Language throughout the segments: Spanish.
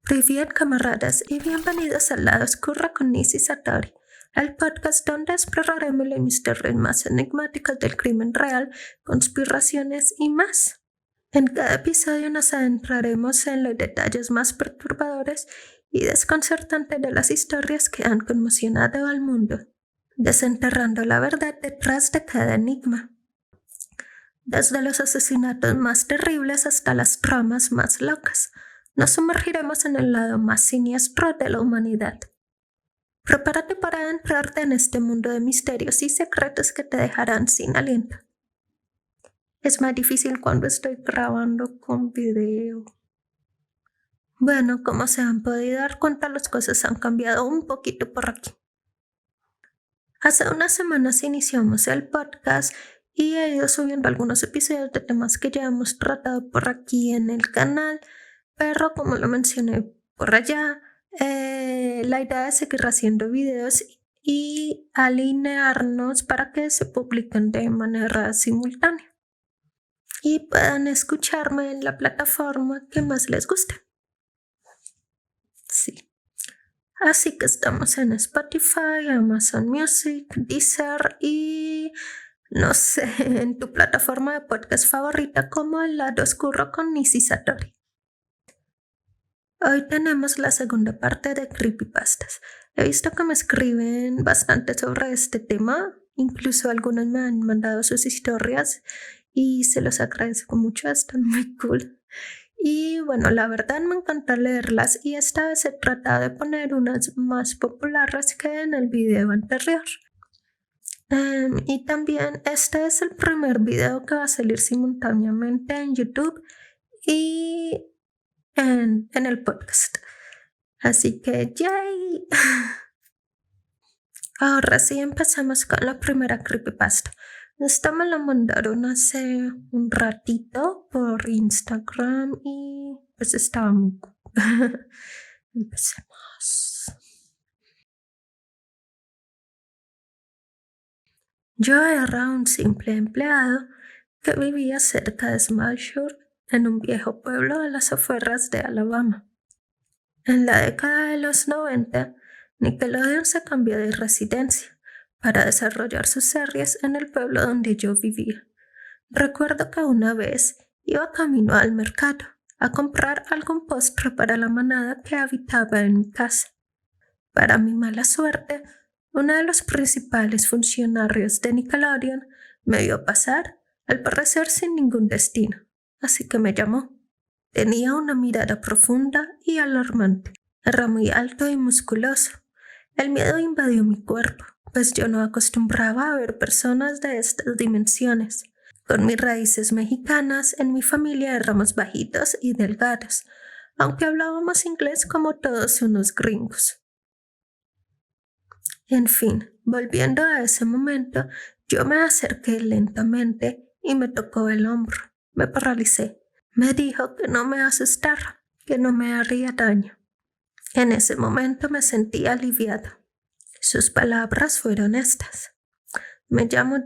Привет, camaradas, y bienvenidos al lado oscuro con Nisi Satori, el podcast donde exploraremos los misterios más enigmáticos del crimen real, conspiraciones y más. En cada episodio nos adentraremos en los detalles más perturbadores y desconcertantes de las historias que han conmocionado al mundo, desenterrando la verdad detrás de cada enigma. Desde los asesinatos más terribles hasta las tramas más locas, nos sumergiremos en el lado más siniestro de la humanidad. Prepárate para adentrarte en este mundo de misterios y secretos que te dejarán sin aliento. Es más difícil cuando estoy grabando con video. Bueno, como se han podido dar cuenta, las cosas han cambiado un poquito por aquí. Hace unas semanas iniciamos el podcast y he ido subiendo algunos episodios de temas que ya hemos tratado por aquí en el canal, pero como lo mencioné por allá, la idea es seguir haciendo videos y alinearnos para que se publiquen de manera simultánea y puedan escucharme en la plataforma que más les guste. Sí. Así que estamos en Spotify, Amazon Music, Deezer y no sé, en tu plataforma de podcast favorita como El Lado Oscuro con Nisi Satori. Hoy tenemos la segunda parte de Creepypastas. He visto que me escriben bastante sobre este tema, incluso algunos me han mandado sus historias y se los agradezco mucho, están muy cool. Y bueno, la verdad me encanta leerlas y esta vez he tratado de poner unas más populares que en el video anterior. Y también este es el primer video que va a salir simultáneamente en YouTube y en el podcast. Así que ¡yay! Ahora sí empezamos con la primera creepypasta. Esta me la mandaron hace un ratito por Instagram y pues estaba muy cool. Empecemos. Yo era un simple empleado que vivía cerca de Smallshore, en un viejo pueblo de las afueras de Alabama. En la década de los 90, Nickelodeon se cambió de residencia para desarrollar sus series en el pueblo donde yo vivía. Recuerdo que una vez iba camino al mercado a comprar algún postre para la manada que habitaba en mi casa. Para mi mala suerte, uno de los principales funcionarios de Nickelodeon me vio pasar, al parecer sin ningún destino, así que me llamó. Tenía una mirada profunda y alarmante. Era muy alto y musculoso. El miedo invadió mi cuerpo, pues yo no acostumbraba a ver personas de estas dimensiones. Con mis raíces mexicanas, en mi familia éramos bajitos y delgados, aunque hablábamos inglés como todos unos gringos. En fin, volviendo a ese momento, yo me acerqué lentamente y me tocó el hombro. Me paralicé. Me dijo que no me asustara, que no me haría daño. En ese momento me sentí aliviada. Sus palabras fueron estas. Me llamo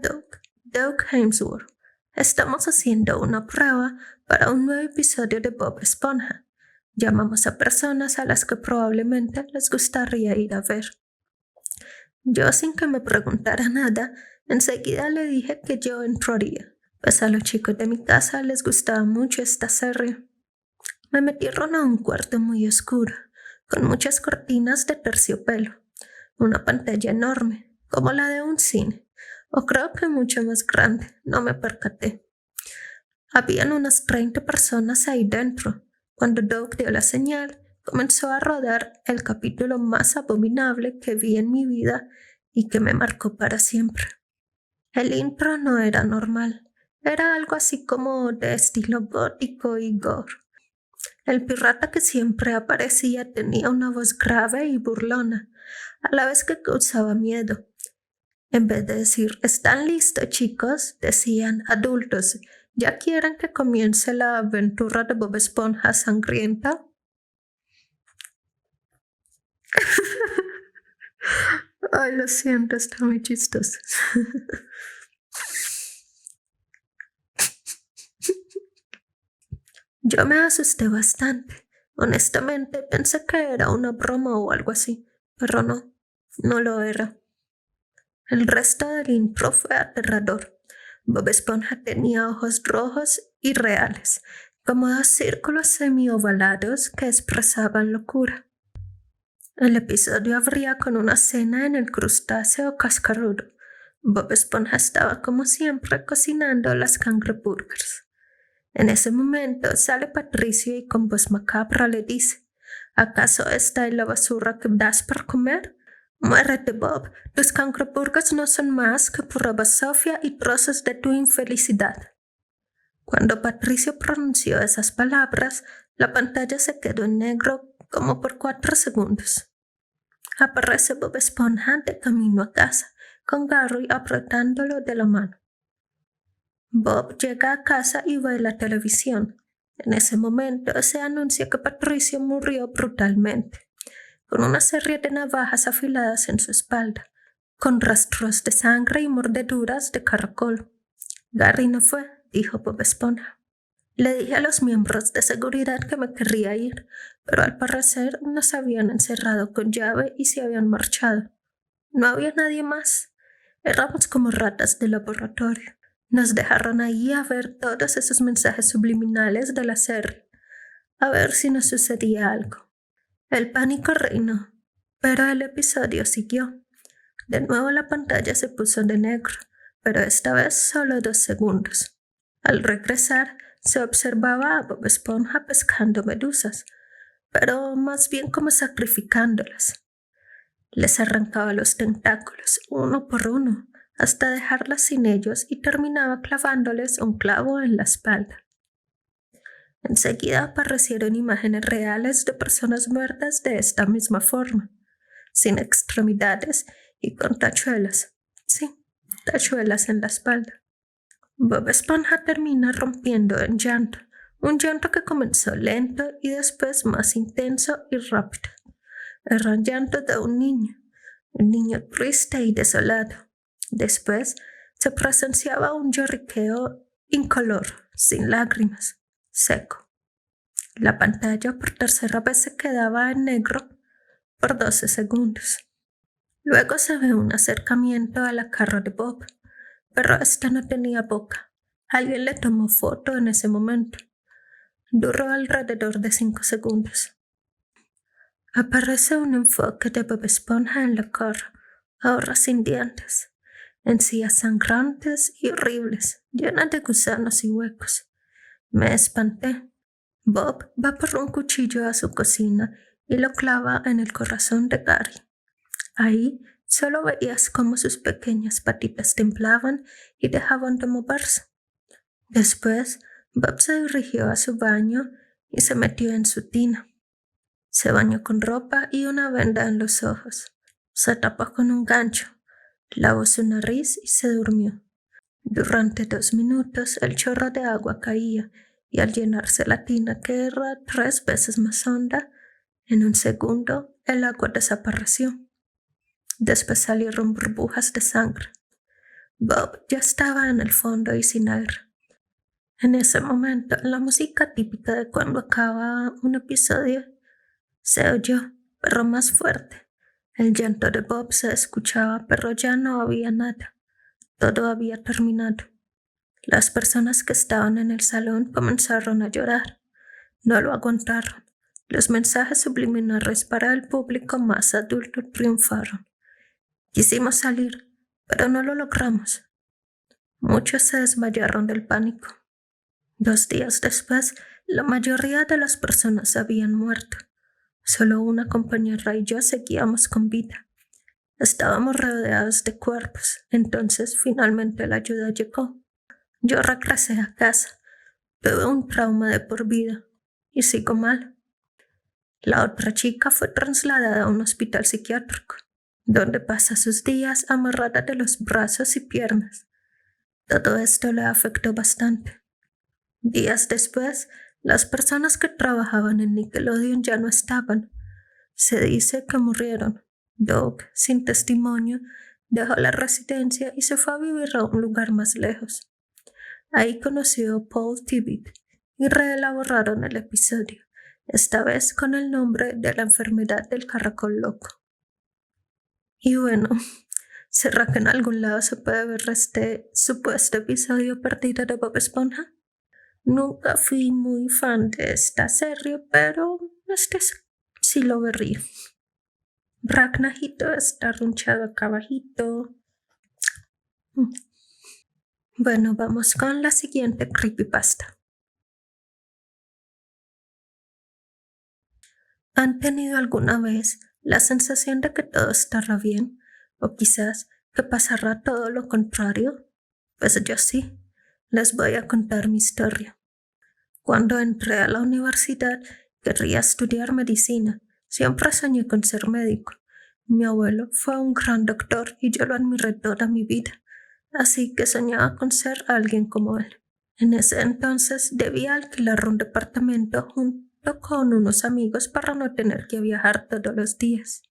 Doug Hemsworth. Estamos haciendo una prueba para un nuevo episodio de Bob Esponja. Llamamos a personas a las que probablemente les gustaría ir a ver. Yo, sin que me preguntara nada, enseguida le dije que yo entraría, pues a los chicos de mi casa les gustaba mucho esta serie. Me metieron a un cuarto muy oscuro, con muchas cortinas de terciopelo, una pantalla enorme, como la de un cine, o creo que mucho más grande, no me percaté. Habían unas 30 personas ahí dentro. Cuando Doug dio la señal, comenzó a rodar el capítulo más abominable que vi en mi vida y que me marcó para siempre. El intro no era normal, era algo así como de estilo gótico y gore. El pirata que siempre aparecía tenía una voz grave y burlona, a la vez que causaba miedo. En vez de decir, ¿están listos, chicos?, decían, adultos, ¿ya quieren que comience la aventura de Bob Esponja sangrienta? Ay, lo siento, está muy chistoso. Yo me asusté bastante. Honestamente, pensé que era una broma o algo así, pero no lo era. El resto del intro fue aterrador. Bob Esponja tenía ojos rojos y reales, como dos círculos semi-ovalados que expresaban locura. El episodio abría con una cena en el crustáceo cascarudo. Bob Esponja estaba como siempre cocinando las cangreburgers. En ese momento sale Patricio y con voz macabra le dice: ¿Acaso esta es la basura que das para comer? Muérete, Bob. Tus cangreburgers no son más que pura basofia y trozos de tu infelicidad. Cuando Patricio pronunció esas palabras, la pantalla se quedó en negro como por 4 segundos. Aparece Bob Esponja de camino a casa, con Gary apretándolo de la mano. Bob llega a casa y ve la televisión. En ese momento se anuncia que Patricio murió brutalmente, con una serie de navajas afiladas en su espalda, con rastros de sangre y mordeduras de caracol. Gary no fue, dijo Bob Esponja. Le dije a los miembros de seguridad que me querría ir, pero al parecer nos habían encerrado con llave y se habían marchado. No había nadie más. Éramos como ratas de laboratorio. Nos dejaron ahí a ver todos esos mensajes subliminales de la serie, a ver si nos sucedía algo. El pánico reinó, pero el episodio siguió. De nuevo la pantalla se puso de negro, pero esta vez solo 2 segundos. Al regresar, se observaba a Bob Esponja pescando medusas, pero más bien como sacrificándolas. Les arrancaba los tentáculos uno por uno, hasta dejarlas sin ellos y terminaba clavándoles un clavo en la espalda. Enseguida aparecieron imágenes reales de personas muertas de esta misma forma, sin extremidades y con tachuelas. Sí, tachuelas en la espalda. Bob Esponja termina rompiendo en llanto, un llanto que comenzó lento y después más intenso y rápido. Era el llanto de un niño triste y desolado. Después se presenciaba un lloriqueo incolor, sin lágrimas, seco. La pantalla por tercera vez se quedaba en negro por 12 segundos. Luego se ve un acercamiento a la cara de Bob, pero esta no tenía boca. Alguien le tomó foto en ese momento. Duró alrededor de 5 segundos. Aparece un enfoque de Bob Esponja en la cara, ahora sin dientes, encías sangrantes y horribles, llenas de gusanos y huecos. Me espanté. Bob va por un cuchillo a su cocina y lo clava en el corazón de Gary. Ahí solo veías cómo sus pequeñas patitas temblaban y dejaban de moverse. Después, Bob se dirigió a su baño y se metió en su tina. Se bañó con ropa y una venda en los ojos. Se tapó con un gancho, lavó su nariz y se durmió. Durante 2 minutos el chorro de agua caía y al llenarse la tina, que era 3 veces más honda, en un segundo el agua desapareció. Después salieron burbujas de sangre. Bob ya estaba en el fondo y sin aire. En ese momento, la música típica de cuando acaba un episodio se oyó, pero más fuerte. El llanto de Bob se escuchaba, pero ya no había nada. Todo había terminado. Las personas que estaban en el salón comenzaron a llorar. No lo aguantaron. Los mensajes subliminales para el público más adulto triunfaron. Quisimos salir, pero no lo logramos. Muchos se desmayaron del pánico. 2 días después, la mayoría de las personas habían muerto. Solo una compañera y yo seguíamos con vida. Estábamos rodeados de cuerpos, entonces finalmente la ayuda llegó. Yo regresé a casa, tuve un trauma de por vida y sigo mal. La otra chica fue trasladada a un hospital psiquiátrico, donde pasa sus días amarrada de los brazos y piernas. Todo esto le afectó bastante. Días después, las personas que trabajaban en Nickelodeon ya no estaban. Se dice que murieron. Doug, sin testimonio, dejó la residencia y se fue a vivir a un lugar más lejos. Ahí conoció a Paul Tibbitt y reelaboraron el episodio, esta vez con el nombre de la enfermedad del caracol loco. Y bueno, ¿será que en algún lado se puede ver este supuesto episodio perdido de Bob Esponja? Nunca fui muy fan de esta serie, pero este sí lo vería. Ragnajito está runchado acá abajito. Bueno, vamos con la siguiente creepypasta. ¿Han tenido alguna vez la sensación de que todo estará bien? ¿O quizás que pasará todo lo contrario? Pues yo sí. Les voy a contar mi historia. Cuando entré a la universidad, quería estudiar medicina. Siempre soñé con ser médico. Mi abuelo fue un gran doctor y yo lo admiré toda mi vida. Así que soñaba con ser alguien como él. En ese entonces debía alquilar un departamento junto con unos amigos para no tener que viajar todos los días.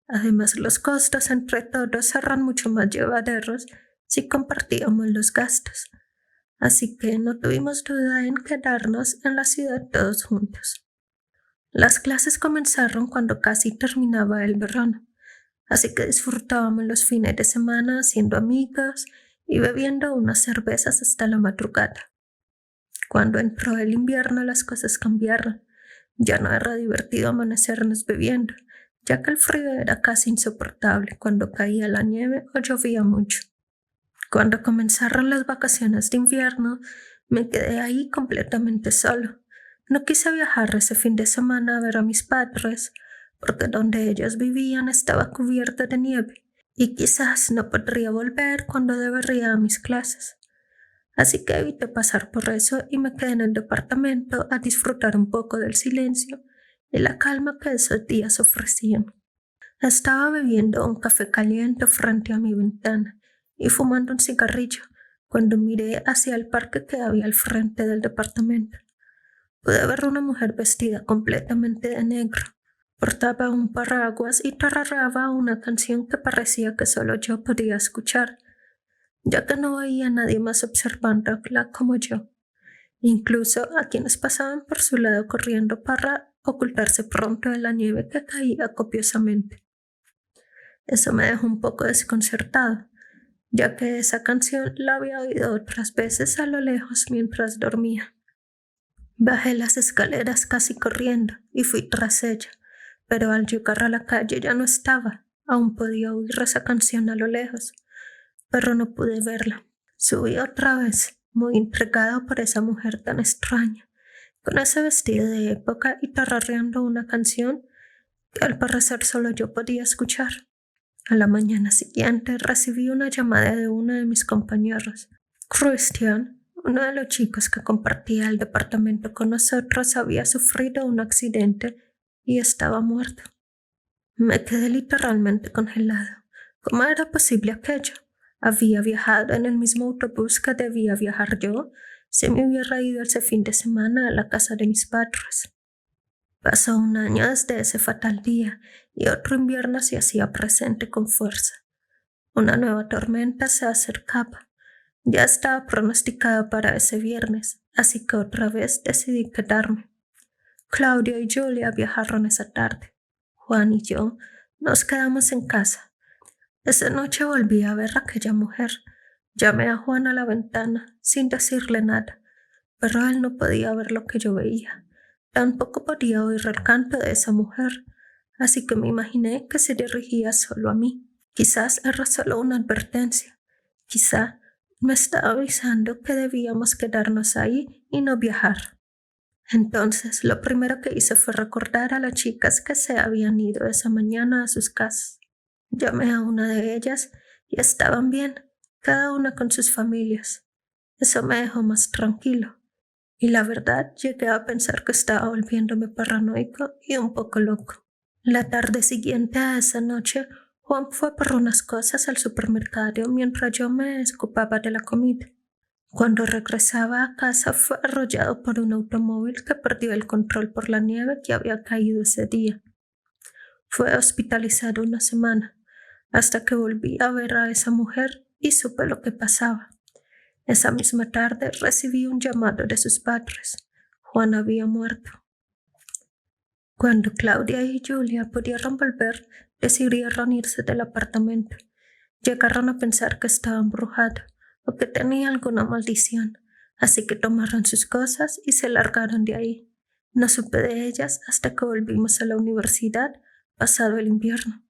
Además, los costos entre todos eran mucho más llevaderos si compartíamos los gastos. Así que no tuvimos duda en quedarnos en la ciudad todos juntos. Las clases comenzaron cuando casi terminaba el verano, así que disfrutábamos los fines de semana haciendo amigos y bebiendo unas cervezas hasta la madrugada. Cuando entró el invierno las cosas cambiaron. Ya no era divertido amanecernos bebiendo, ya que el frío era casi insoportable cuando caía la nieve o llovía mucho. Cuando comenzaron las vacaciones de invierno, me quedé ahí completamente solo. No quise viajar ese fin de semana a ver a mis padres, porque donde ellos vivían estaba cubierto de nieve, y quizás no podría volver cuando debería a mis clases. Así que evité pasar por eso y me quedé en el departamento a disfrutar un poco del silencio y la calma que esos días ofrecían. Estaba bebiendo un café caliente frente a mi ventana y fumando un cigarrillo cuando miré hacia el parque que había al frente del departamento. Pude ver una mujer vestida completamente de negro. Portaba un paraguas y tarareaba una canción que parecía que solo yo podía escuchar, ya que no veía a nadie más observándola como yo, incluso a quienes pasaban por su lado corriendo para ocultarse pronto de la nieve que caía copiosamente. Eso me dejó un poco desconcertado, ya que esa canción la había oído otras veces a lo lejos mientras dormía. Bajé las escaleras casi corriendo y fui tras ella, pero al llegar a la calle ya no estaba. Aún podía oír esa canción a lo lejos, pero no pude verla. Subí otra vez, muy intrigado por esa mujer tan extraña, con ese vestido de época y tarareando una canción que al parecer solo yo podía escuchar. A la mañana siguiente recibí una llamada de uno de mis compañeros. Christian, uno de los chicos que compartía el departamento con nosotros, había sufrido un accidente y estaba muerto. Me quedé literalmente congelado. ¿Cómo era posible aquello? Había viajado en el mismo autobús que debía viajar yo si me hubiera ido ese fin de semana a la casa de mis padres. Pasó un año desde ese fatal día y otro invierno se hacía presente con fuerza. Una nueva tormenta se acercaba. Ya estaba pronosticada para ese viernes, así que otra vez decidí quedarme. Claudia y Julia viajaron esa tarde. Juan y yo nos quedamos en casa. Esa noche volví a ver a aquella mujer. Llamé a Juan a la ventana sin decirle nada, pero él no podía ver lo que yo veía. Tampoco podía oír el canto de esa mujer, así que me imaginé que se dirigía solo a mí. Quizás era solo una advertencia. Quizá me estaba avisando que debíamos quedarnos ahí y no viajar. Entonces, lo primero que hice fue recordar a las chicas que se habían ido esa mañana a sus casas. Llamé a una de ellas y estaban bien, cada una con sus familias. Eso me dejó más tranquilo. Y la verdad, llegué a pensar que estaba volviéndome paranoico y un poco loco. La tarde siguiente a esa noche, Juan fue por unas cosas al supermercado mientras yo me escupaba de la comida. Cuando regresaba a casa fue arrollado por un automóvil que perdió el control por la nieve que había caído ese día. Fue hospitalizado una semana, hasta que volví a ver a esa mujer y supe lo que pasaba. Esa misma tarde recibí un llamado de sus padres. Juan había muerto. Cuando Claudia y Julia pudieron volver, decidieron irse del apartamento. Llegaron a pensar que estaba embrujado o que tenía alguna maldición, así que tomaron sus cosas y se largaron de ahí. No supe de ellas hasta que volvimos a la universidad pasado el invierno.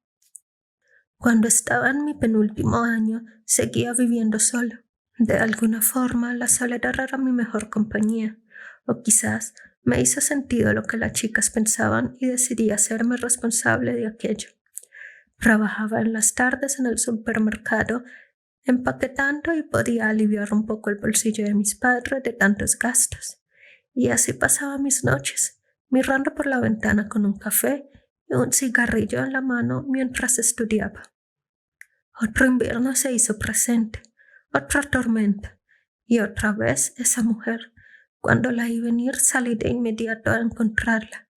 Cuando estaba en mi penúltimo año, seguía viviendo solo. De alguna forma, la soledad era mi mejor compañía, o quizás me hizo sentido lo que las chicas pensaban y decidí hacerme responsable de aquello. Trabajaba en las tardes en el supermercado, empaquetando y podía aliviar un poco el bolsillo de mis padres de tantos gastos. Y así pasaba mis noches, mirando por la ventana con un café y un cigarrillo en la mano mientras estudiaba. Otro invierno se hizo presente, otra tormenta, y otra vez esa mujer. Cuando la vi venir, salí de inmediato a encontrarla.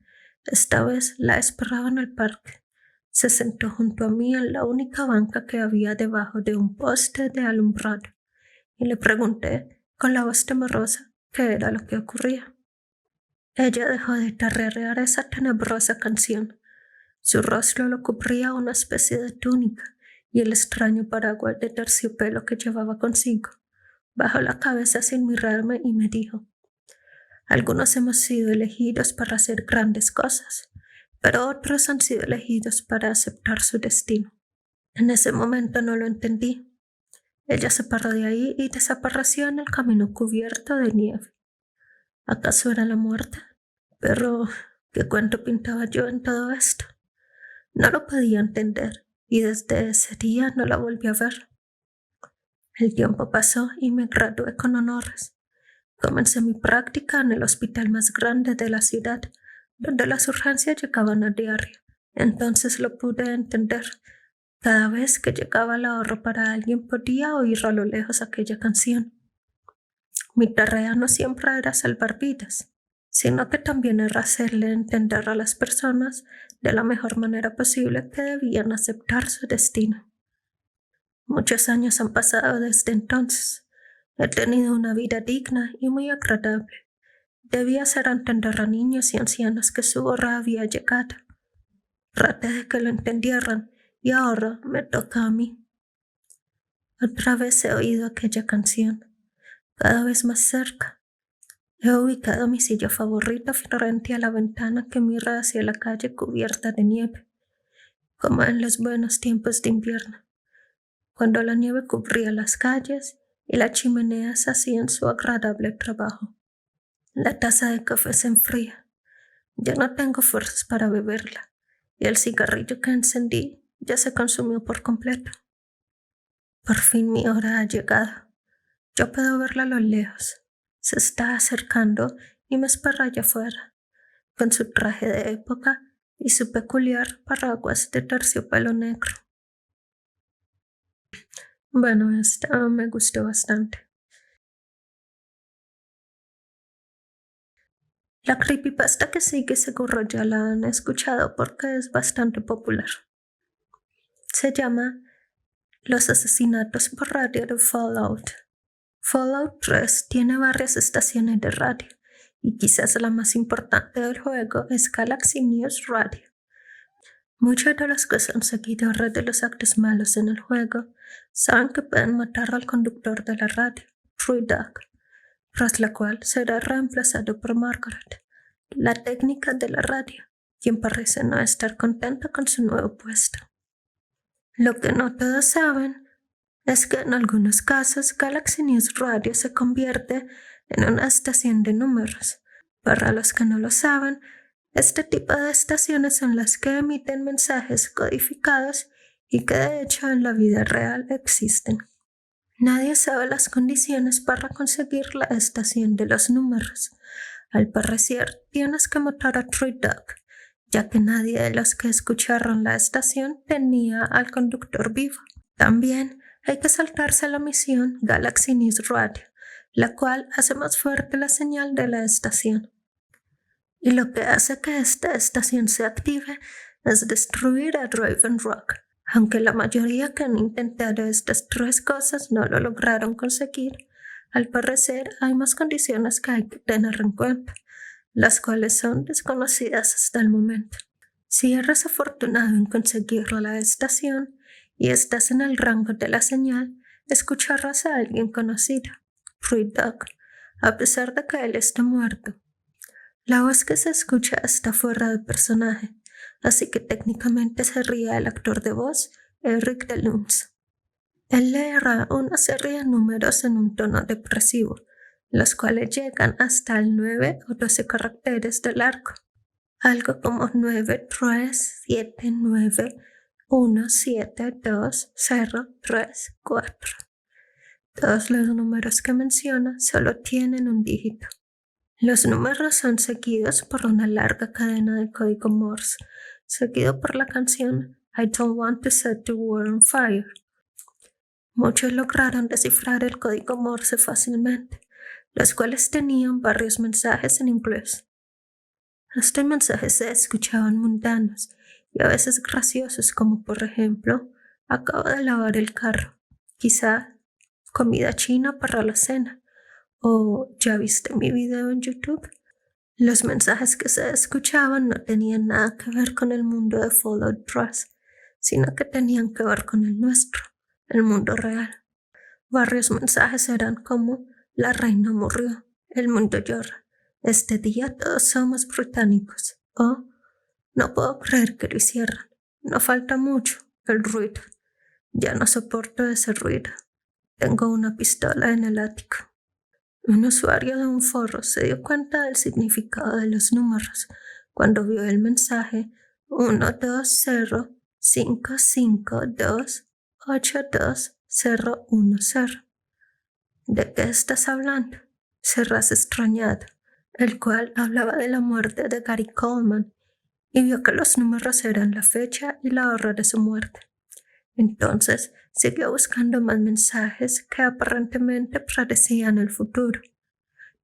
Esta vez la esperaba en el parque. Se sentó junto a mí en la única banca que había debajo de un poste de alumbrado, y le pregunté, con la voz temerosa, qué era lo que ocurría. Ella dejó de tararear esa tenebrosa canción. Su rostro lo cubría una especie de túnica, y el extraño paraguas de terciopelo que llevaba consigo. Bajó la cabeza sin mirarme y me dijo: algunos hemos sido elegidos para hacer grandes cosas, pero otros han sido elegidos para aceptar su destino. En ese momento no lo entendí. Ella se paró de ahí y desapareció en el camino cubierto de nieve. ¿Acaso era la muerte? Pero, ¿qué cuento pintaba yo en todo esto? No lo podía entender, y desde ese día no la volví a ver. El tiempo pasó y me gradué con honores. Comencé mi práctica en el hospital más grande de la ciudad, donde las urgencias llegaban a diario. Entonces lo pude entender. Cada vez que llegaba la hora para alguien podía oír a lo lejos aquella canción. Mi tarea no siempre era salvar vidas, sino que también era hacerle entender a las personas de la mejor manera posible que debían aceptar su destino. Muchos años han pasado desde entonces. He tenido una vida digna y muy agradable. Debía hacer entender a niños y ancianos que su hora había llegado. Traté de que lo entendieran y ahora me toca a mí. Otra vez he oído aquella canción, cada vez más cerca. He ubicado mi silla favorita frente a la ventana que mira hacia la calle cubierta de nieve, como en los buenos tiempos de invierno, cuando la nieve cubría las calles y las chimeneas hacían su agradable trabajo. La taza de café se enfría. Ya no tengo fuerzas para beberla, y el cigarrillo que encendí ya se consumió por completo. Por fin mi hora ha llegado. Yo puedo verla a lo lejos. Se está acercando y me espera allá afuera, con su traje de época y su peculiar paraguas de terciopelo negro. Bueno, esta me gustó bastante. La creepypasta que sigue seguro ya la han escuchado porque es bastante popular. Se llama Los asesinatos por radio de Fallout. Fallout 3 tiene varias estaciones de radio, y quizás la más importante del juego es Galaxy News Radio. Muchos de los que son seguidores de los actos malos en el juego saben que pueden matar al conductor de la radio, True Dog, tras la cual será reemplazado por Margaret, la técnica de la radio, quien parece no estar contenta con su nuevo puesto. Lo que no todos saben es que en algunos casos Galaxy News Radio se convierte en una estación de números. Para los que no lo saben, este tipo de estaciones son las que emiten mensajes codificados y que de hecho en la vida real existen. Nadie sabe las condiciones para conseguir la estación de los números. Al parecer, tienes que matar a True Dog, ya que nadie de los que escucharon la estación tenía al conductor vivo. También hay que saltarse la misión Galaxy News Radio, la cual hace más fuerte la señal de la estación. Y lo que hace que esta estación se active es destruir a Raven Rock. Aunque la mayoría que han intentado estas tres cosas no lo lograron conseguir, al parecer hay más condiciones que hay que tener en cuenta. las cuales son desconocidas hasta el momento. Si eres afortunado en conseguir la estación y estás en el rango de la señal, escucharás a alguien conocido, Ruy Dog, a pesar de que él está muerto. La voz que se escucha está fuera de personaje, así que técnicamente sería el actor de voz, Eric DeLuns. Él leerá una serie de números en un tono depresivo, los cuales llegan hasta el 9 o 12 caracteres del arco. Algo como 9, 3, 7, 9, 1, 7, 2, 0, 3, 4. Todos los números que menciona solo tienen un dígito. Los números son seguidos por una larga cadena de código Morse, seguido por la canción I Don't Want to Set the World on Fire. Muchos lograron descifrar el código Morse fácilmente, los cuales tenían varios mensajes en inglés. Estos mensajes se escuchaban mundanos y a veces graciosos, como por ejemplo, acabo de lavar el carro, quizá comida china para la cena, o ¿ya viste mi video en YouTube? Los mensajes que se escuchaban no tenían nada que ver con el mundo de Fallout Trust, sino que tenían que ver con el nuestro, el mundo real. Varios mensajes eran como la reina murió, el mundo llora, este día todos somos británicos, o no puedo creer que lo hicieran, no falta mucho, el ruido, ya no soporto ese ruido, tengo una pistola en el ático. Un usuario de un foro se dio cuenta del significado de los números cuando vio el mensaje 12055282010. ¿De qué estás hablando? Serás extrañado, el cual hablaba de la muerte de Gary Coleman y vio que los números eran la fecha y la hora de su muerte. Entonces siguió buscando más mensajes que aparentemente predecían el futuro.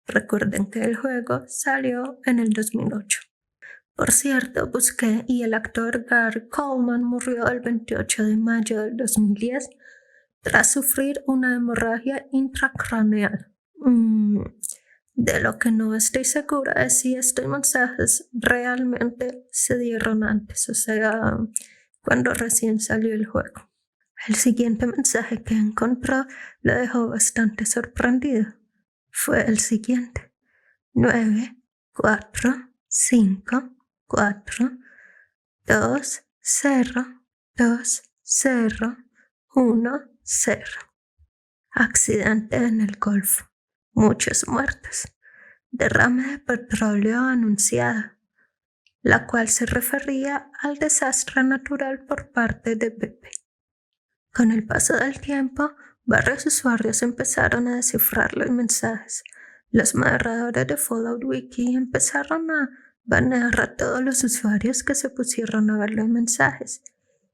Recuerden que el juego salió en el 2008. Por cierto, busqué y el actor Gary Coleman murió el 28 de mayo del 2010 tras sufrir una hemorragia intracraneal. De lo que no estoy segura es si estos mensajes realmente se dieron antes, o sea, cuando recién salió el juego. El siguiente mensaje que encontró lo dejó bastante sorprendido. Fue el siguiente: 9, 4, 5, 4, 2, 0, 2, 0, 1, 0. Accidente en el Golfo. Muchos muertos. Derrame de petróleo anunciado, la cual se refería al desastre natural por parte de BP. Con el paso del tiempo, varios usuarios empezaron a descifrar los mensajes. Los moderadores de Fallout Wiki empezaron a banear a todos los usuarios que se pusieron a ver los mensajes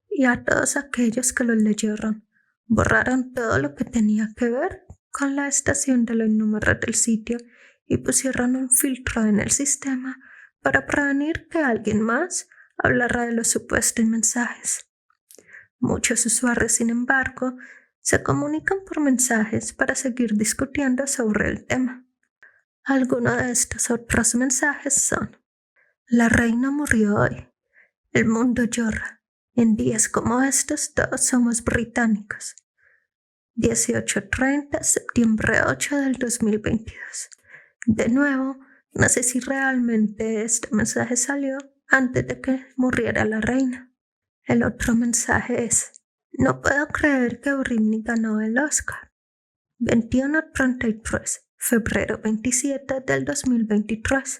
y a todos aquellos que los leyeron. Borraron todo lo que tenía que ver con la estación de los números del sitio y pusieron un filtro en el sistema para prevenir que alguien más hablara de los supuestos mensajes. Muchos usuarios, sin embargo, se comunican por mensajes para seguir discutiendo sobre el tema. Algunos de estos otros mensajes son: la reina murió hoy, el mundo llora, en días como estos todos somos británicos. 18:30, septiembre 8 del 2022. De nuevo, no sé si realmente este mensaje salió antes de que muriera la reina. El otro mensaje es: no puedo creer que Britney ganó el Oscar. 21:33, febrero 27 del 2023.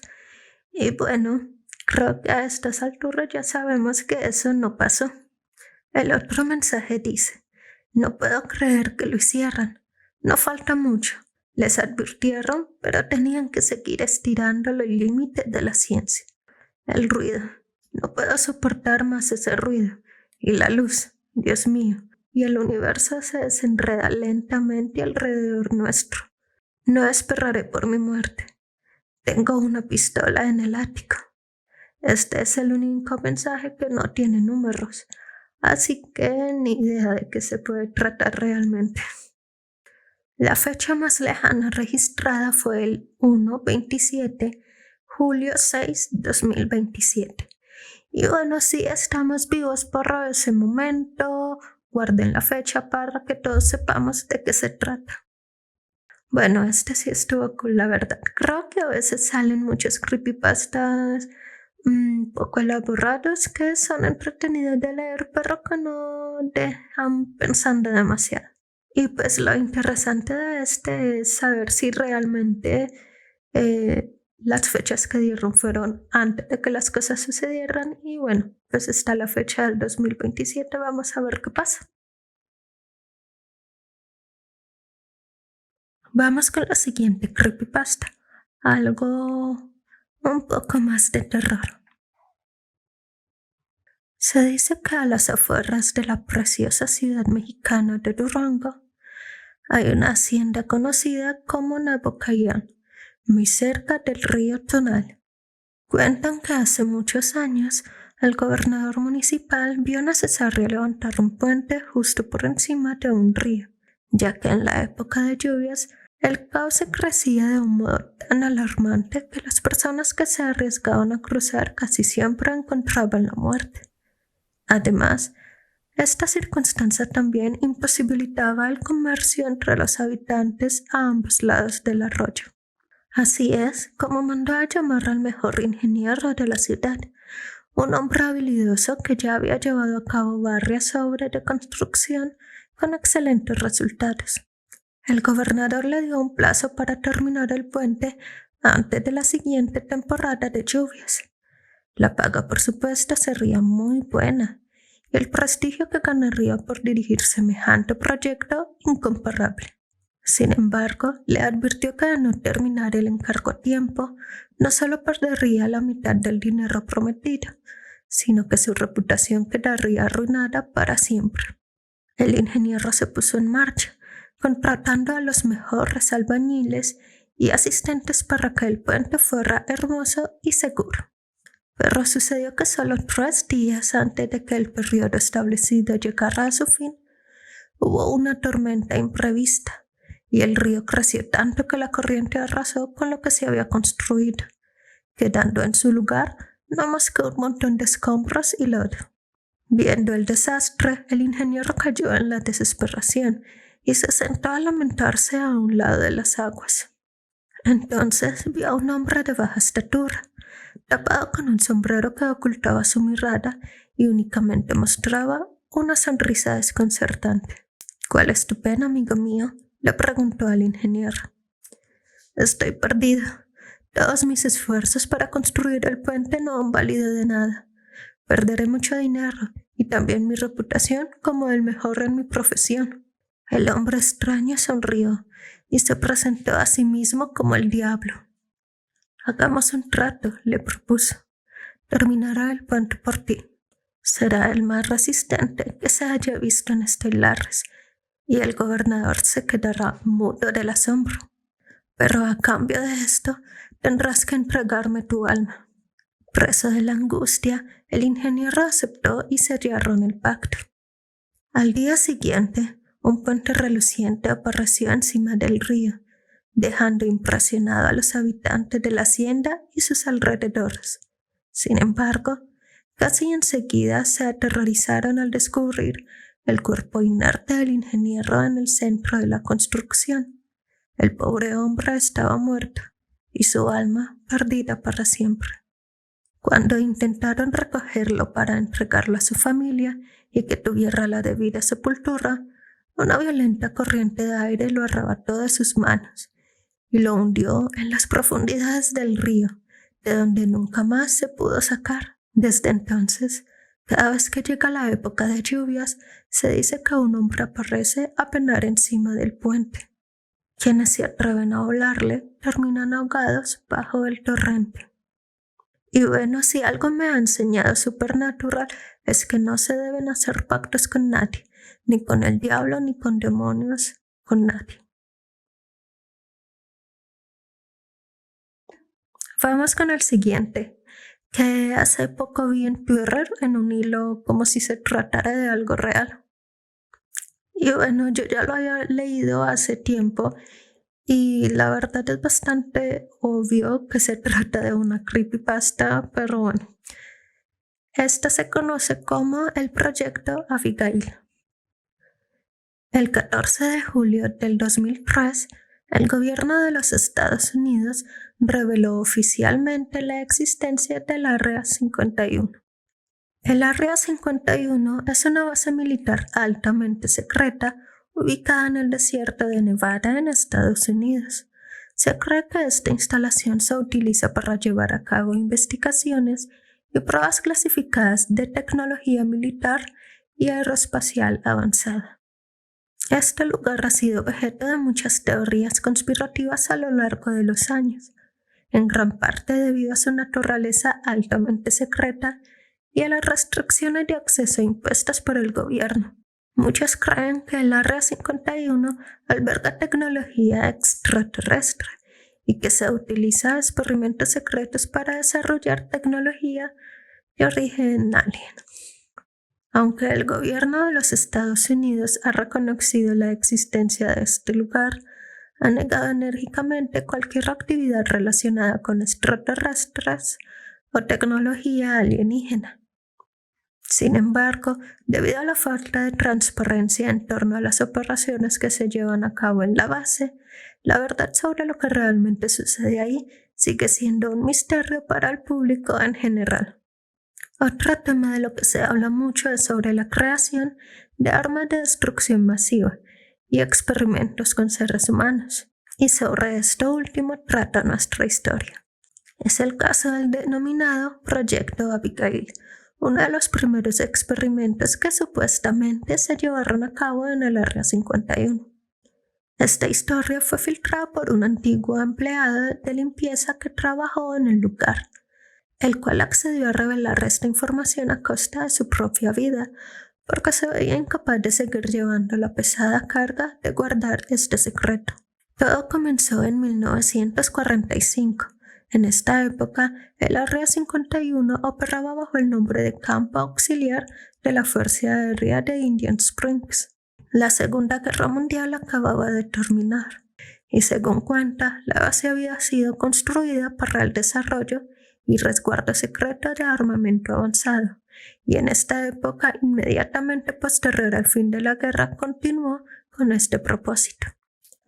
Y bueno, creo que a estas alturas ya sabemos que eso no pasó. El otro mensaje dice: no puedo creer que lo hicieran. No falta mucho. Les advirtieron, pero tenían que seguir estirando los límites de la ciencia. El ruido. No puedo soportar más ese ruido. Y la luz. Dios mío. Y el universo se desenreda lentamente alrededor nuestro. No esperaré por mi muerte. Tengo una pistola en el ático. Este es el único mensaje que no tiene números, así que ni idea de qué se puede tratar realmente. La fecha más lejana registrada fue el 1/27, julio 6, 2027. Y bueno, sí, estamos vivos por ese momento. Guarden la fecha para que todos sepamos de qué se trata. Bueno, este sí estuvo cool, la verdad. Creo que a veces salen muchos creepypastas un poco elaborados que son entretenidos de leer, pero que no dejan pensando demasiado. Y pues lo interesante de este es saber si realmente las fechas que dieron fueron antes de que las cosas sucedieran. Y bueno, pues está la fecha del 2027, vamos a ver qué pasa. Vamos con la siguiente creepypasta, algo un poco más de terror. Se dice que a las afueras de la preciosa ciudad mexicana de Durango hay una hacienda conocida como Nabocayán, muy cerca del río Tonal. Cuentan que hace muchos años el gobernador municipal vio necesario levantar un puente justo por encima de un río, ya que en la época de lluvias el cauce crecía de un modo tan alarmante que las personas que se arriesgaban a cruzar casi siempre encontraban la muerte. Además, esta circunstancia también imposibilitaba el comercio entre los habitantes a ambos lados del arroyo. Así es como mandó a llamar al mejor ingeniero de la ciudad, un hombre habilidoso que ya había llevado a cabo varias obras de construcción con excelentes resultados. El gobernador le dio un plazo para terminar el puente antes de la siguiente temporada de lluvias. La paga, por supuesto, sería muy buena y el prestigio que ganaría por dirigir semejante proyecto incomparable. Sin embargo, le advirtió que de no terminar el encargo a tiempo, no solo perdería la mitad del dinero prometido, sino que su reputación quedaría arruinada para siempre. El ingeniero se puso en marcha, contratando a los mejores albañiles y asistentes para que el puente fuera hermoso y seguro. Pero sucedió que solo 3 días antes de que el periodo establecido llegara a su fin, hubo una tormenta imprevista y el río creció tanto que la corriente arrasó con lo que se había construido, quedando en su lugar no más que un montón de escombros y lodo. Viendo el desastre, el ingeniero cayó en la desesperación y se sentó a lamentarse a un lado de las aguas. Entonces vio a un hombre de baja estatura, tapado con un sombrero que ocultaba su mirada y únicamente mostraba una sonrisa desconcertante. ¿Cuál es tu pena, amigo mío?, le preguntó al ingeniero. Estoy perdido. Todos mis esfuerzos para construir el puente no han valido de nada. Perderé mucho dinero y también mi reputación como el mejor en mi profesión. El hombre extraño sonrió y se presentó a sí mismo como el diablo. Hagamos un trato, le propuso. Terminará el puente por ti. Será el más resistente que se haya visto en Estelares, y el gobernador se quedará mudo del asombro. Pero a cambio de esto, tendrás que entregarme tu alma. Preso de la angustia, el ingeniero aceptó y sellaron el pacto. Al día siguiente, un puente reluciente apareció encima del río, dejando impresionado a los habitantes de la hacienda y sus alrededores. Sin embargo, casi enseguida se aterrorizaron al descubrir el cuerpo inerte del ingeniero en el centro de la construcción. El pobre hombre estaba muerto y su alma perdida para siempre. Cuando intentaron recogerlo para entregarlo a su familia y que tuviera la debida sepultura, una violenta corriente de aire lo arrebató de sus manos y lo hundió en las profundidades del río, de donde nunca más se pudo sacar. Desde entonces, cada vez que llega la época de lluvias, se dice que un hombre aparece a penar encima del puente. Quienes se atreven a volarle terminan ahogados bajo el torrente. Y bueno, si algo me ha enseñado Supernatural es que no se deben hacer pactos con nadie, ni con el diablo, ni con demonios, con nadie. Vamos con el siguiente, que hace poco vi en Twitter en un hilo como si se tratara de algo real. Y bueno, yo ya lo había leído hace tiempo Y la verdad es bastante obvio que se trata de una creepypasta, pero bueno. Esta se conoce como el Proyecto Abigail. El 14 de julio del 2003, el gobierno de los Estados Unidos reveló oficialmente la existencia del Área 51. El Área 51 es una base militar altamente secreta ubicada en el desierto de Nevada en Estados Unidos. Se cree que esta instalación se utiliza para llevar a cabo investigaciones y pruebas clasificadas de tecnología militar y aeroespacial avanzada. Este lugar ha sido objeto de muchas teorías conspirativas a lo largo de los años, en gran parte debido a su naturaleza altamente secreta y a las restricciones de acceso impuestas por el gobierno. Muchos creen que el Área 51 alberga tecnología extraterrestre y que se utiliza experimentos secretos para desarrollar tecnología de origen alien. Aunque el gobierno de los Estados Unidos ha reconocido la existencia de este lugar, ha negado enérgicamente cualquier actividad relacionada con extraterrestres o tecnología alienígena. Sin embargo, debido a la falta de transparencia en torno a las operaciones que se llevan a cabo en la base, la verdad sobre lo que realmente sucede ahí sigue siendo un misterio para el público en general. Otro tema de lo que se habla mucho es sobre la creación de armas de destrucción masiva y experimentos con seres humanos. Y sobre esto último trata nuestra historia. Es el caso del denominado Proyecto Abigail, uno de los primeros experimentos que supuestamente se llevaron a cabo en el Área 51. Esta historia fue filtrada por un antiguo empleado de limpieza que trabajó en el lugar, el cual accedió a revelar esta información a costa de su propia vida, porque se veía incapaz de seguir llevando la pesada carga de guardar este secreto. Todo comenzó en 1945. En esta época, el Área 51 operaba bajo el nombre de Campo Auxiliar de la Fuerza Aérea de Indian Springs. La Segunda Guerra Mundial acababa de terminar, y según cuenta, la base había sido construida para el desarrollo y resguardo secreto de armamento avanzado, y en esta época inmediatamente posterior al fin de la guerra continuó con este propósito,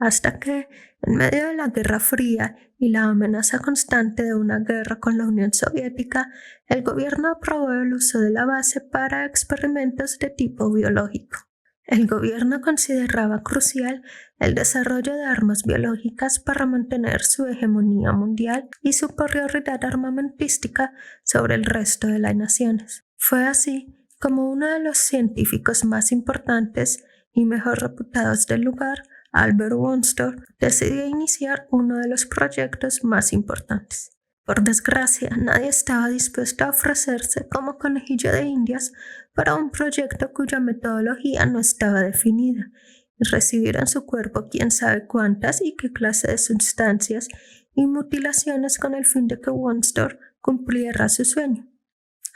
hasta que, en medio de la Guerra Fría y la amenaza constante de una guerra con la Unión Soviética, el gobierno aprobó el uso de la base para experimentos de tipo biológico. El gobierno consideraba crucial el desarrollo de armas biológicas para mantener su hegemonía mundial y superioridad armamentística sobre el resto de las naciones. Fue así como uno de los científicos más importantes y mejor reputados del lugar, Albert Wunstorf, decidió iniciar uno de los proyectos más importantes. Por desgracia, nadie estaba dispuesto a ofrecerse como conejillo de indias para un proyecto cuya metodología no estaba definida y recibir en su cuerpo quién sabe cuántas y qué clase de sustancias y mutilaciones con el fin de que Wunstorf cumpliera su sueño,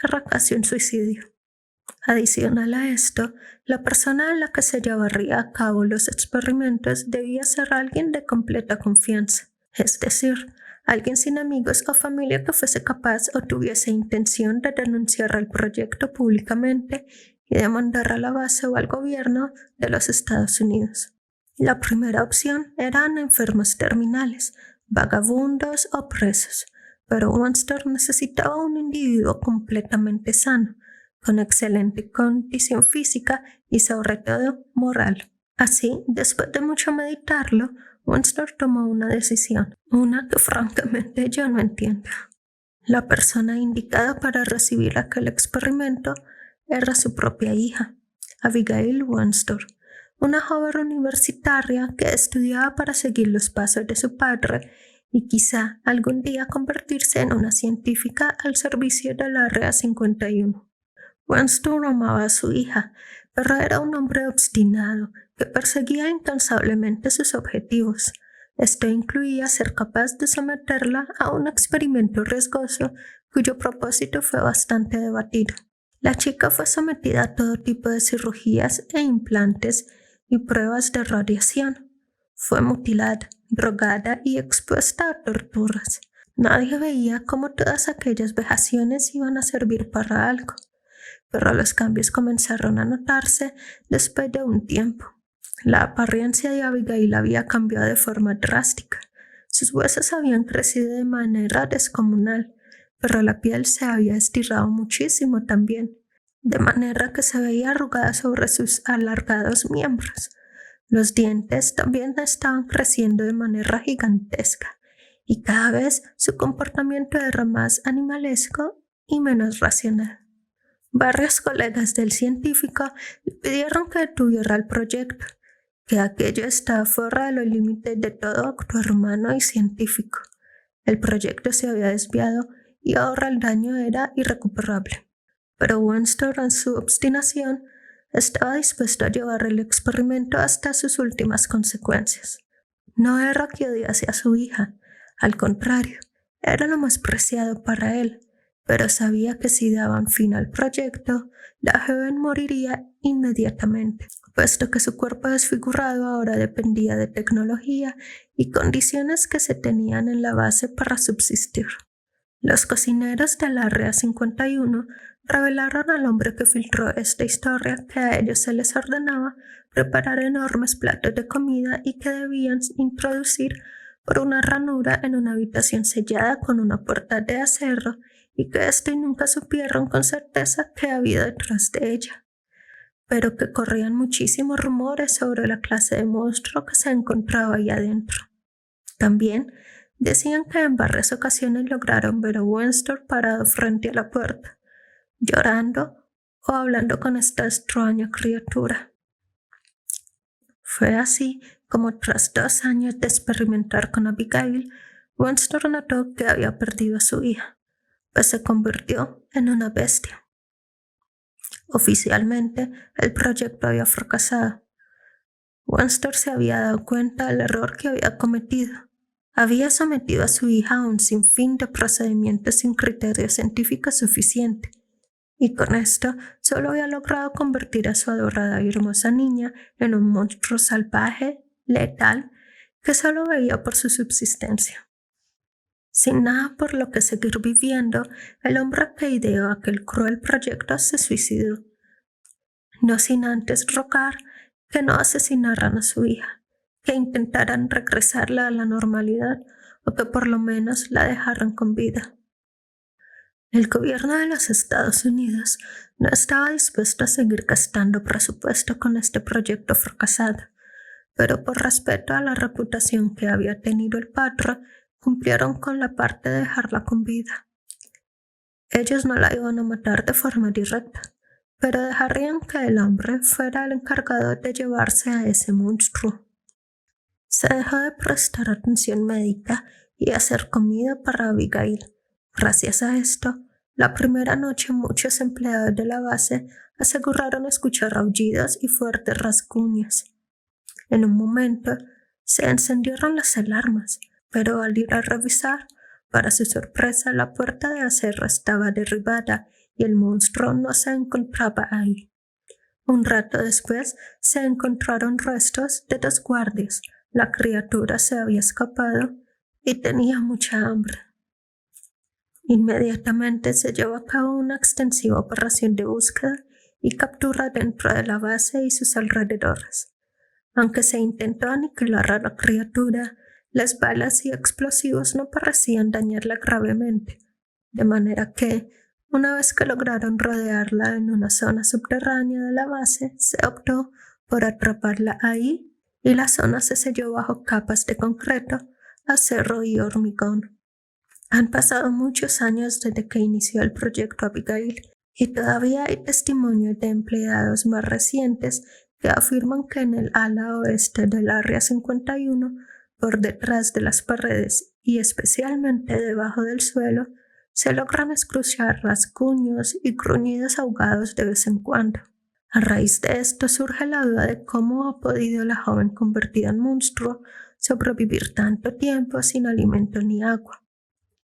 arrancase un suicidio. Adicional a esto, la persona en la que se llevaría a cabo los experimentos debía ser alguien de completa confianza, es decir, alguien sin amigos o familia que fuese capaz o tuviese intención de denunciar el proyecto públicamente y demandar a la base o al gobierno de los Estados Unidos. La primera opción eran enfermos terminales, vagabundos o presos, pero Wunstorf necesitaba un individuo completamente sano, con excelente condición física y sobre todo moral. Así, después de mucho meditarlo, Wunstorf tomó una decisión, una que francamente yo no entiendo. La persona indicada para recibir aquel experimento era su propia hija, Abigail Wunstorf, una joven universitaria que estudiaba para seguir los pasos de su padre y quizá algún día convertirse en una científica al servicio del Área 51. Wunstorf amaba a su hija, pero era un hombre obstinado que perseguía incansablemente sus objetivos. Esto incluía ser capaz de someterla a un experimento riesgoso cuyo propósito fue bastante debatido. La chica fue sometida a todo tipo de cirugías e implantes y pruebas de radiación, Fue mutilada, drogada y expuesta a torturas. Nadie veía cómo todas aquellas vejaciones iban a servir para algo, pero los cambios comenzaron a notarse después de un tiempo. La apariencia de Abigail había cambiado de forma drástica. Sus huesos habían crecido de manera descomunal, pero la piel se había estirado muchísimo también, de manera que se veía arrugada sobre sus alargados miembros. Los dientes también estaban creciendo de manera gigantesca, y cada vez su comportamiento era más animalesco y menos racional. Varios colegas del científico le pidieron que detuviera el proyecto, que aquello estaba fuera de los límites de todo actuar humano y científico. El proyecto se había desviado y ahora el daño era irrecuperable. Pero Wenstor, en su obstinación, estaba dispuesto a llevar el experimento hasta sus últimas consecuencias. No era que odiase a su hija, al contrario, era lo más preciado para él, pero sabía que si daban fin al proyecto, la joven moriría inmediatamente, puesto que su cuerpo desfigurado ahora dependía de tecnología y condiciones que se tenían en la base para subsistir. Los cocineros del Área 51 revelaron al hombre que filtró esta historia que a ellos se les ordenaba preparar enormes platos de comida y que debían introducir por una ranura en una habitación sellada con una puerta de acero y que nunca supieron con certeza qué había detrás de ella, pero que corrían muchísimos rumores sobre la clase de monstruo que se encontraba ahí adentro. También decían que en varias ocasiones lograron ver a Wenstor parado frente a la puerta, llorando o hablando con esta extraña criatura. Fue así como tras 2 años de experimentar con Abigail, Wenstor notó que había perdido a su hija, pues se convirtió en una bestia. Oficialmente, el proyecto había fracasado. Wenstor se había dado cuenta del error que había cometido. Había sometido a su hija a un sinfín de procedimientos sin criterio científico suficiente, y con esto solo había logrado convertir a su adorada y hermosa niña en un monstruo salvaje, letal, que solo veía por su subsistencia. Sin nada por lo que seguir viviendo, el hombre que ideó aquel cruel proyecto se suicidó, no sin antes rogar que no asesinaran a su hija, que intentaran regresarla a la normalidad o que por lo menos la dejaran con vida. El gobierno de los Estados Unidos no estaba dispuesto a seguir gastando presupuesto con este proyecto fracasado, pero por respeto a la reputación que había tenido el padre, cumplieron con la parte de dejarla con vida. Ellos no la iban a matar de forma directa, pero dejarían que el hombre fuera el encargado de llevarse a ese monstruo. Se dejó de prestar atención médica y hacer comida para Abigail. Gracias a esto, la primera noche muchos empleados de la base aseguraron escuchar aullidos y fuertes rasguños. En un momento se encendieron las alarmas, pero al ir a revisar, para su sorpresa, la puerta de acero estaba derribada y el monstruo no se encontraba ahí. Un rato después se encontraron restos de 2 guardias. La criatura se había escapado y tenía mucha hambre. Inmediatamente se llevó a cabo una extensiva operación de búsqueda y captura dentro de la base y sus alrededores. Aunque se intentó aniquilar a la criatura, las balas y explosivos no parecían dañarla gravemente, de manera que, una vez que lograron rodearla en una zona subterránea de la base, se optó por atraparla ahí y la zona se selló bajo capas de concreto, acero y hormigón. Han pasado muchos años desde que inició el proyecto Abigail y todavía hay testimonios de empleados más recientes que afirman que en el ala oeste del Área 51, por detrás de las paredes y especialmente debajo del suelo, se logran escuchar rasguños y gruñidos ahogados de vez en cuando. A raíz de esto surge la duda de cómo ha podido la joven convertida en monstruo sobrevivir tanto tiempo sin alimento ni agua.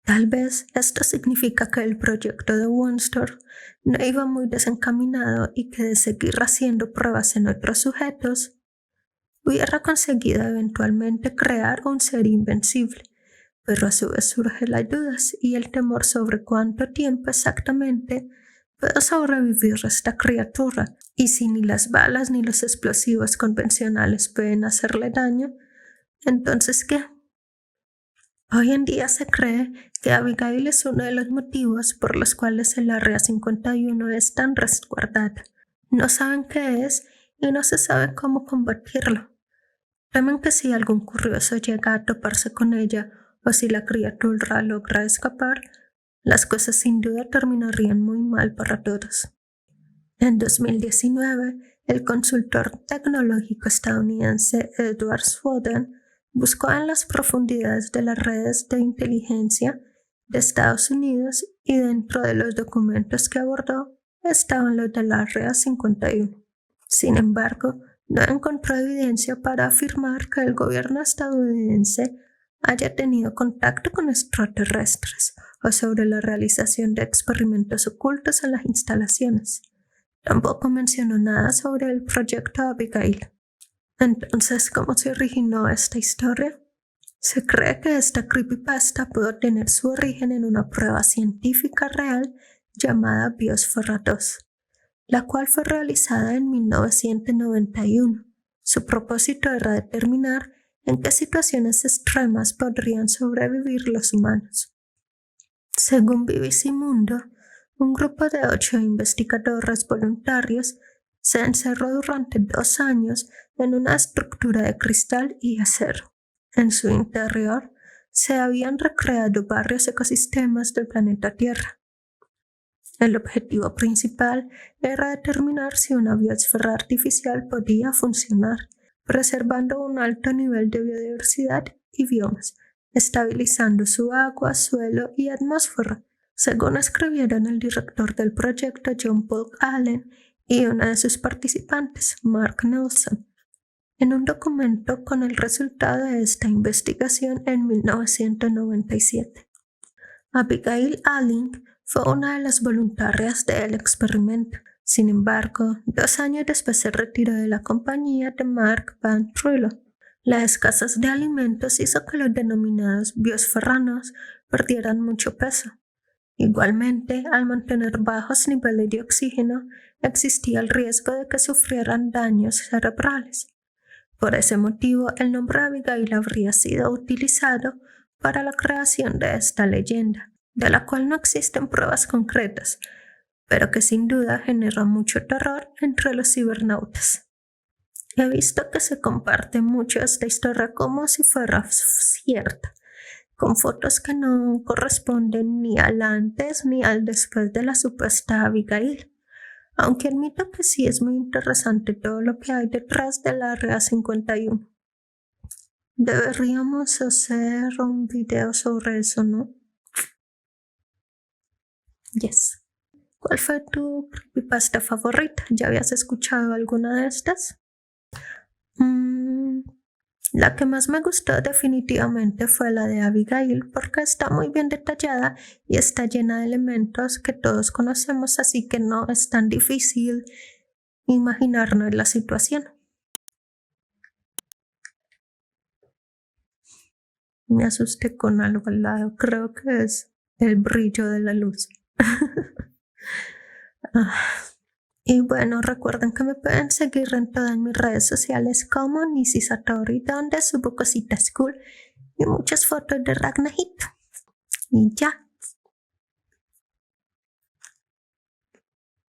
Tal vez esto significa que el proyecto de Wenstor no iba muy desencaminado y que de seguir haciendo pruebas en otros sujetos, hubiera conseguido eventualmente crear un ser invencible, pero a su vez surgen las dudas y el temor sobre cuánto tiempo exactamente puede sobrevivir esta criatura, y si ni las balas ni los explosivos convencionales pueden hacerle daño, entonces ¿qué? Hoy en día se cree que Abigail es uno de los motivos por los cuales el Área 51 es tan resguardada. No saben qué es y no se sabe cómo combatirlo. Temen que si algún curioso llega a toparse con ella o si la criatura logra escapar, las cosas sin duda terminarían muy mal para todos. En 2019, el consultor tecnológico estadounidense Edward Snowden buscó en las profundidades de las redes de inteligencia de Estados Unidos y dentro de los documentos que abordó estaban los del Área 51. Sin embargo, no encontró evidencia para afirmar que el gobierno estadounidense haya tenido contacto con extraterrestres o sobre la realización de experimentos ocultos en las instalaciones. Tampoco mencionó nada sobre el proyecto Abigail. Entonces, ¿cómo se originó esta historia? Se cree que esta creepypasta pudo tener su origen en una prueba científica real llamada Biosfera 2, la cual fue realizada en 1991. Su propósito era determinar en qué situaciones extremas podrían sobrevivir los humanos. Según BBC Mundo, un grupo de 8 investigadores voluntarios se encerró durante 2 años en una estructura de cristal y acero. En su interior se habían recreado varios ecosistemas del planeta Tierra. El objetivo principal era determinar si una biosfera artificial podía funcionar, preservando un alto nivel de biodiversidad y biomas, estabilizando su agua, suelo y atmósfera, según escribieron el director del proyecto John Paul Allen y una de sus participantes, Mark Nelson, en un documento con el resultado de esta investigación en 1997. Abigail Alling fue una de las voluntarias del experimento. Sin embargo, 2 años después se retiró de la compañía de Mark Van Trullo. La escasez de alimentos hizo que los denominados biosferanos perdieran mucho peso. Igualmente, al mantener bajos niveles de oxígeno, existía el riesgo de que sufrieran daños cerebrales. Por ese motivo, el nombre Abigail habría sido utilizado para la creación de esta leyenda, de la cual no existen pruebas concretas, pero que sin duda genera mucho terror entre los cibernautas. He visto que se comparte mucho esta historia como si fuera cierta, con fotos que no corresponden ni al antes ni al después de la supuesta Abigail, aunque admito que sí es muy interesante todo lo que hay detrás del Área 51. Deberíamos hacer un video sobre eso, ¿no? Yes. ¿Cuál fue tu creepypasta favorita? ¿Ya habías escuchado alguna de estas? La que más me gustó definitivamente fue la de Abigail porque está muy bien detallada y está llena de elementos que todos conocemos, así que no es tan difícil imaginarnos la situación. Me asusté con algo al lado, creo que es el brillo de la luz. Y bueno, recuerden que me pueden seguir en todas mis redes sociales como Nisi Satori, donde subo cositas cool y muchas fotos de Ragnahito. Y ya.